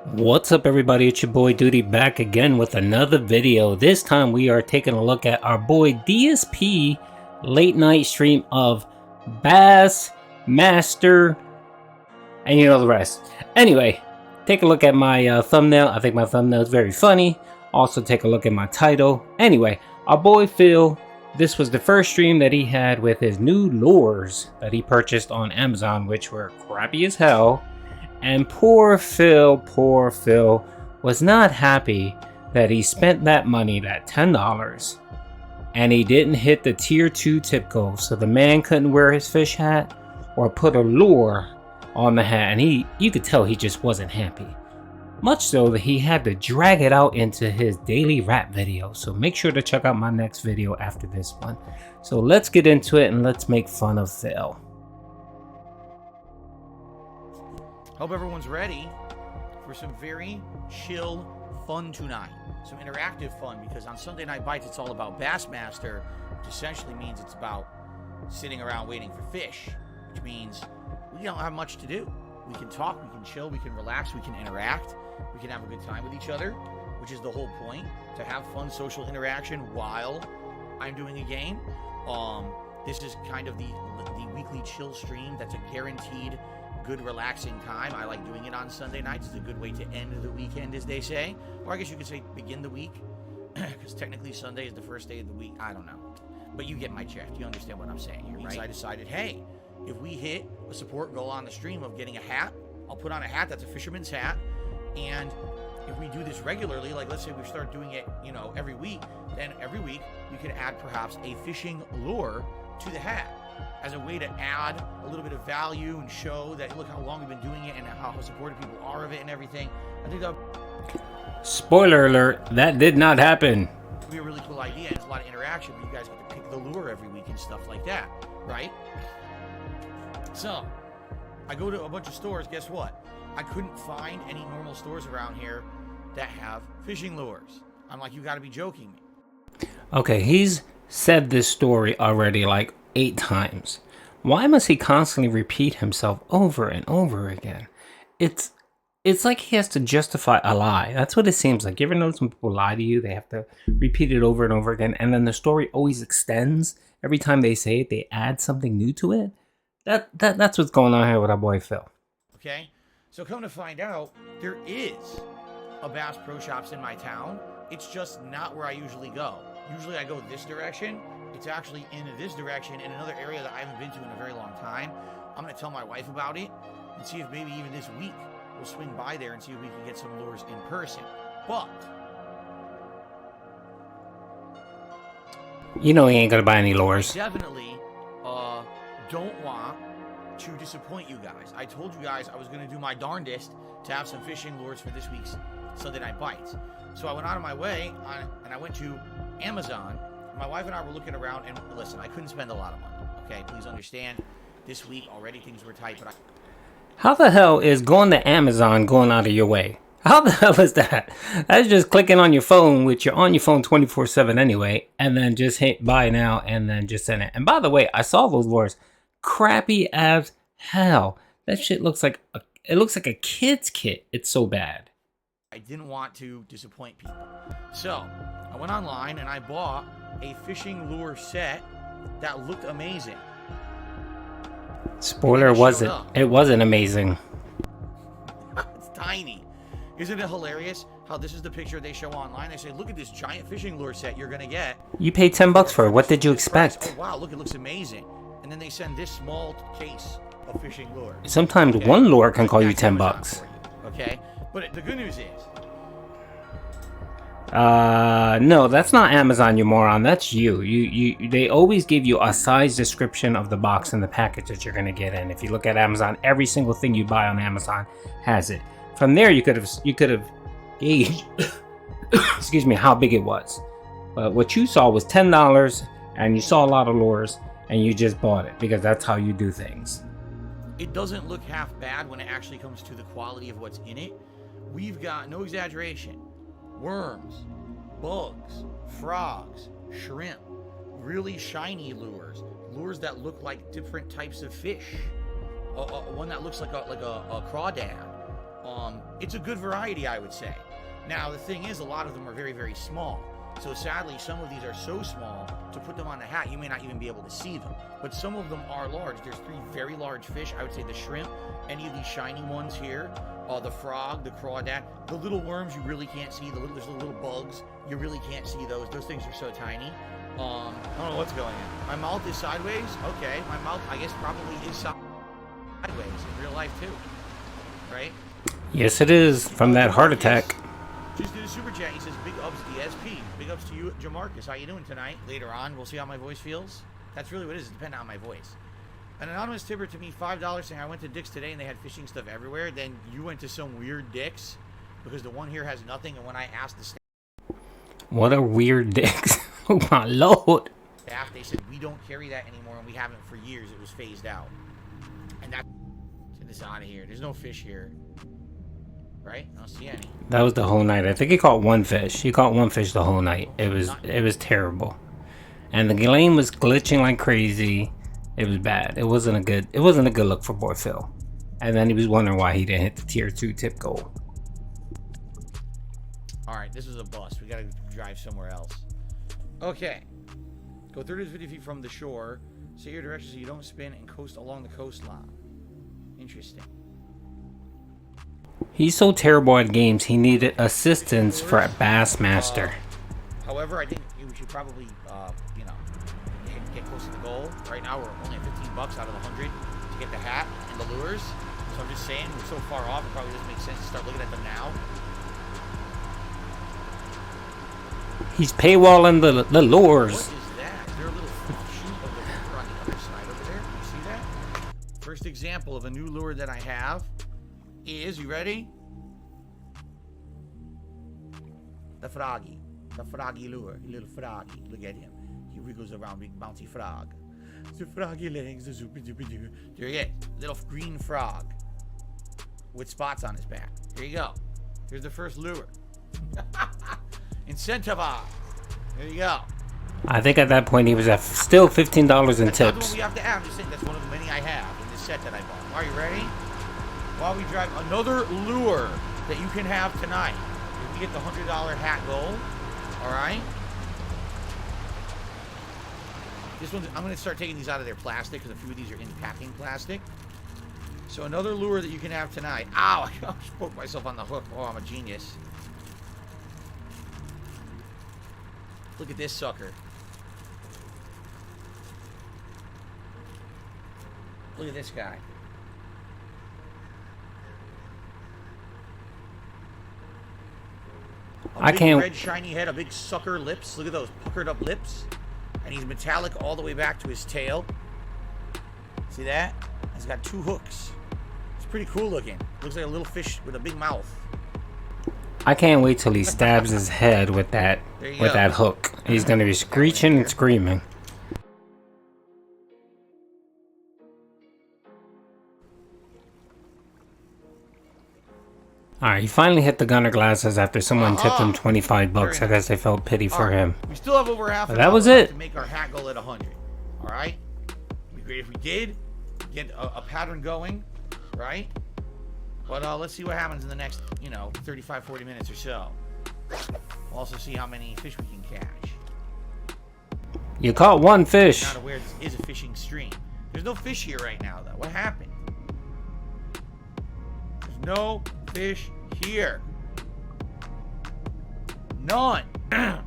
What's up everybody, it's your boy Duty back again with another video. This time we are taking a look at our boy DSP late night stream of Bassmaster and you know the rest. Anyway, take a look at my thumbnail. I think my thumbnail is very funny. Also take a look at my title. Anyway, our boy Phil, this was the first stream that he had with his new lures that he purchased on Amazon, which were crappy as hell. And poor Phil was not happy that he spent that money, that $10, and he didn't hit the tier 2 tip goal. So the man couldn't wear his fish hat or put a lure on the hat, and you could tell he just wasn't happy. Much so that he had to drag it out into his daily rap video. So make sure to check out my next video after this one. So let's get into it and let's make fun of Phil. Hope everyone's ready for some very chill fun tonight. Some interactive fun, because on Sunday Night Bites it's all about Bassmaster, which essentially means it's about sitting around waiting for fish, which means we don't have much to do. We can talk, we can chill, we can relax, we can interact, we can have a good time with each other, which is the whole point, to have fun social interaction while I'm doing a game. This is kind of the weekly chill stream that's a guaranteed good relaxing time. I like doing it on Sunday nights. It's a good way to end the weekend, as they say, or I guess you could say begin the week, because technically Sunday is the first day of the week. I don't know, but you get my drift. You understand what I'm saying here, right? I decided, hey, if we hit a support goal on the stream of getting a hat, I'll put on a hat that's a fisherman's hat. And if we do this regularly, like let's say we start doing it, every week, then every week we could add perhaps a fishing lure to the hat, as a way to add a little bit of value and show that look how long we've been doing it and how supportive people are of it and everything. I think that Spoiler alert, that did not happen. would be a really cool idea, and it's a lot of interaction where you guys get to pick the lure every week and stuff like that, right? So I go to a bunch of stores. Guess what? I couldn't find any normal stores around here that have fishing lures. I'm like, you got to be joking me. Okay, he's said this story already like 8 times. Why must he constantly repeat himself over and over again? It's like he has to justify a lie. That's what it seems like. You ever notice when people lie to you, they have to repeat it over and over again, and then the story always extends. Every time they say it, they add something new to it. That's what's going on here with our boy Phil. Okay, so come to find out, there is a Bass Pro Shops in my town. It's just not where I usually go. Usually I go this direction. It's actually in this direction, in another area that I haven't been to in a very long time. I'm going to tell my wife about it and see if maybe even this week we'll swing by there and see if we can get some lures in person. But you know he ain't gonna buy any lures. I definitely don't want to disappoint you guys. I told you guys I was going to do my darndest to have some fishing lures for this week's Sunday Night Bites. So I went out of my way and I went to Amazon. My wife and I were looking around, and listen, I couldn't spend a lot of money. Okay, please understand. This week already things were tight, but How the hell is going to Amazon going out of your way? How the hell is that? That's just clicking on your phone, which you're on your phone 24/7 anyway, and then just hit buy now and then just send it. And by the way, I saw those lures, crappy as hell. That shit looks like a kid's kit. It's so bad. I didn't want to disappoint people. So I went online and I bought a fishing lure set that looked amazing. Spoiler, it wasn't amazing. It's tiny. Isn't it hilarious how this is the picture they show online? They say, look at this giant fishing lure set you're going to get. You paid $10 for it. What did you expect? Oh, wow, look, it looks amazing. And then they send this small case of fishing lure. Sometimes one lure can call you $10. Okay? But the good news is, no, that's not Amazon, you moron. That's you. They always give you a size description of the box and the package that you're gonna get in. If you look at Amazon, every single thing you buy on Amazon has it. From there, you could have gauged, excuse me, how big it was. But what you saw was $10, and you saw a lot of lures, and you just bought it because that's how you do things. It doesn't look half bad when it actually comes to the quality of what's in it. We've got, no exaggeration, worms, bugs, frogs, shrimp, really shiny lures that look like different types of fish. One that looks like a crawdad, It's a good variety, I would say. Now, the thing is, a lot of them are very, very small. So sadly, some of these are so small, to put them on the hat, you may not even be able to see them. But some of them are large. There's 3 very large fish. I would say the shrimp, any of these shiny ones here, the frog, the crawdad, the little worms you really can't see. There's the little bugs. You really can't see those. Those things are so tiny. I don't know what's going on. My mouth is sideways. Okay, my mouth, I guess, probably is sideways in real life too, right? Yes, it is, from that heart attack. Just did a super chat. He says, big ups DSP. Big ups to you, Jamarcus. How you doing tonight? Later on, we'll see how my voice feels. That's really what it is. It depends on my voice. An anonymous tipper to me, $5, saying, I went to Dick's today and they had fishing stuff everywhere. Then you went to some weird Dick's because the one here has nothing. And when I asked the staff... What a weird Dick's. Oh, my Lord. They said, we don't carry that anymore and we haven't for years. It was phased out. And that's... Get this out of here. There's no fish here. Right? I don't see any. That was the whole night. I think he caught 1 fish. He caught 1 fish the whole night. It was terrible. And the lane was glitching like crazy. It was bad. It wasn't a good look for boy Phil. And then he was wondering why he didn't hit the tier 2 tip goal. Alright, this is a bust. We gotta drive somewhere else. Okay. Go 30 to 50 feet from the shore. Set your direction so you don't spin and coast along the coastline. Interesting. He's so terrible at games, he needed assistance for a Bassmaster. However, I think we should probably, get close to the goal. Right now, we're only at $15 out of the 100 to get the hat and the lures. So I'm just saying, we're so far off, it probably doesn't make sense to start looking at them now. He's paywalling the lures. What is that? Is there a little shoot of the lure on the other side over there? Can you see that? First example of a new lure that I have is, you ready? The froggy lure, little froggy. Look at him. He wiggles around, big bouncy frog. The froggy legs, the zoopy doopy doo. There you go, little green frog with spots on his back. There you go. Here's the first lure. Incentivize. There you go. I think at that point he was at still $15 in that's tips. Not the one we have to have. I'm just saying that's one of the many I have in this set that I bought. Are you ready? While we drive another lure that you can have tonight. If we get the $100 hat goal, all right? This one's, I'm going to start taking these out of their plastic because a few of these are in packing plastic. So another lure that you can have tonight. Ow, I just poked myself on the hook. Oh, I'm a genius. Look at this sucker. Look at this guy. A big red shiny head, a big sucker lips. Look at those puckered up lips. And he's metallic all the way back to his tail. See that? He's got 2 hooks. It's pretty cool looking. Looks like a little fish with a big mouth. I can't wait till he stabs his head with that hook. He's gonna be screeching and screaming. Alright, he finally hit the gunner glasses after someone tipped him $25. I guess they felt pity for him. We still have over half. But that was it. To make our hat goal at 100. All right. It'd be great if we did get a pattern going, right? But let's see what happens in the next, 35, 40 minutes or so. We'll also see how many fish we can catch. You caught 1 fish. I'm not aware this is a fishing stream. There's no fish here right now, though. What happened? There's no fish here. None. And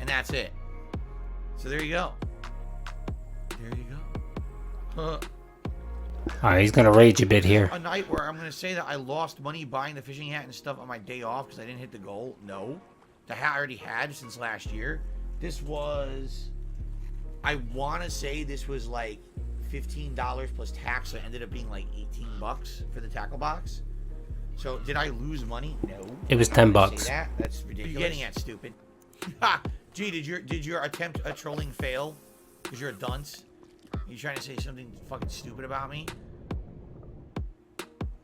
that's it. So there you go. There you go. Alright, he's gonna rage a bit here. A night where I'm gonna say that I lost money buying the fishing hat and stuff on my day off because I didn't hit the goal. No. The hat I already had since last year. This was, I want to say this was like $15 plus tax, so it ended up being like $18 for the tackle box. So did I lose money? No. It was $10. That? That's ridiculous. What are you getting at, stupid? Gee, did your attempt at trolling fail? Because you're a dunce? Are you trying to say something fucking stupid about me?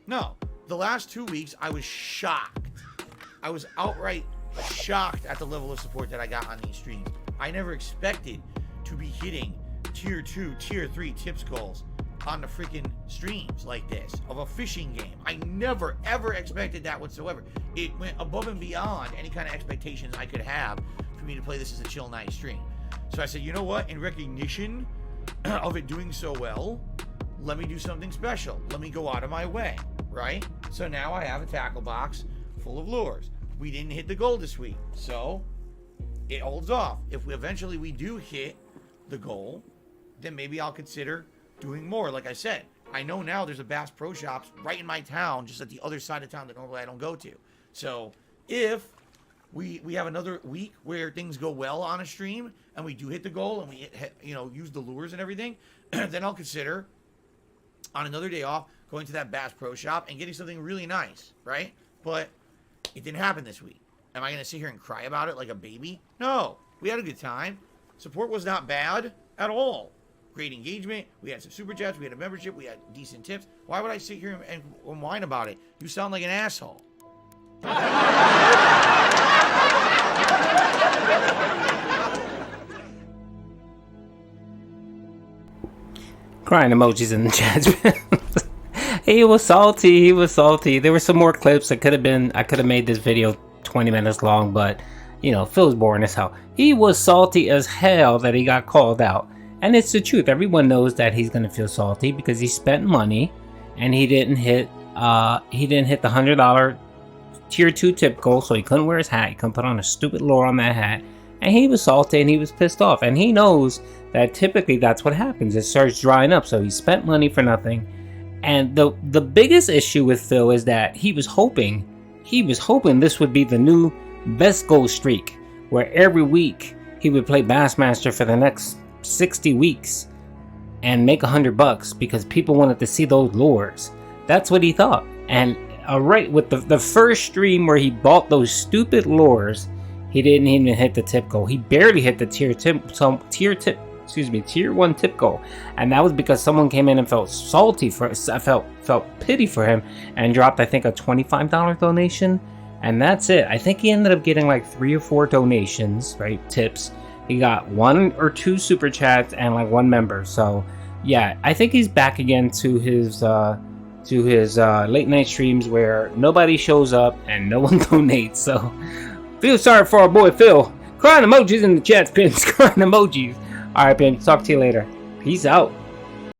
No. The last 2 weeks, I was shocked. I was outright shocked at the level of support that I got on these streams. I never expected to be hitting tier 2, tier 3 tips goals on the freaking streams like this of a fishing game. I never ever expected that whatsoever. It went above and beyond any kind of expectations I could have for me to play this as a chill, nice stream. So I said, you know what? In recognition of it doing so well, let me do something special. Let me go out of my way, right? So now I have a tackle box full of lures. We didn't hit the goal this week, so it holds off. If we eventually do hit the goal, then maybe I'll consider doing more. Like I said, I know now there's a Bass Pro Shops right in my town, just at the other side of town that normally I don't go to. So if we have another week where things go well on a stream and we do hit the goal and we use the lures and everything, then I'll consider on another day off going to that Bass Pro Shop and getting something really nice, right? But it didn't happen this week. Am I going to sit here and cry about it like a baby? No. We had a good time. Support was not bad at all. Great engagement. We had some super chats. We had a membership. We had decent tips. Why would I sit here and whine about it? You sound like an asshole. Crying emojis in the chat. He was salty. He was salty. There were some more clips. I could have made this video 20 minutes long, but Phil's boring as hell. He was salty as hell that he got called out. And it's the truth. Everyone knows that he's gonna feel salty because he spent money and he didn't hit the $100 tier 2 tip goal, so he couldn't wear his hat. He couldn't put on a stupid lure on that hat. And he was salty and he was pissed off. And he knows that typically that's what happens. It starts drying up. So he spent money for nothing. And the biggest issue with Phil is that he was hoping this would be the new best goal streak, where every week he would play Bassmaster for the next 60 weeks and make $100 because people wanted to see those lures. That's what he thought. And right with the first stream where he bought those stupid lures, he didn't even hit the tip goal. He barely hit the tier 1 tip goal, and that was because someone came in and felt pity for him and dropped, I think, a $25 donation, and that's it. I think he ended up getting like 3 or 4 donations, right? Tips. He got 1 or 2 super chats and like 1 member. So yeah, I think he's back again to his late night streams where nobody shows up and no one donates. So feel sorry for our boy Phil. Crying emojis in the chat, Pins. Crying emojis. Alright, Pins. Talk to you later. Peace out.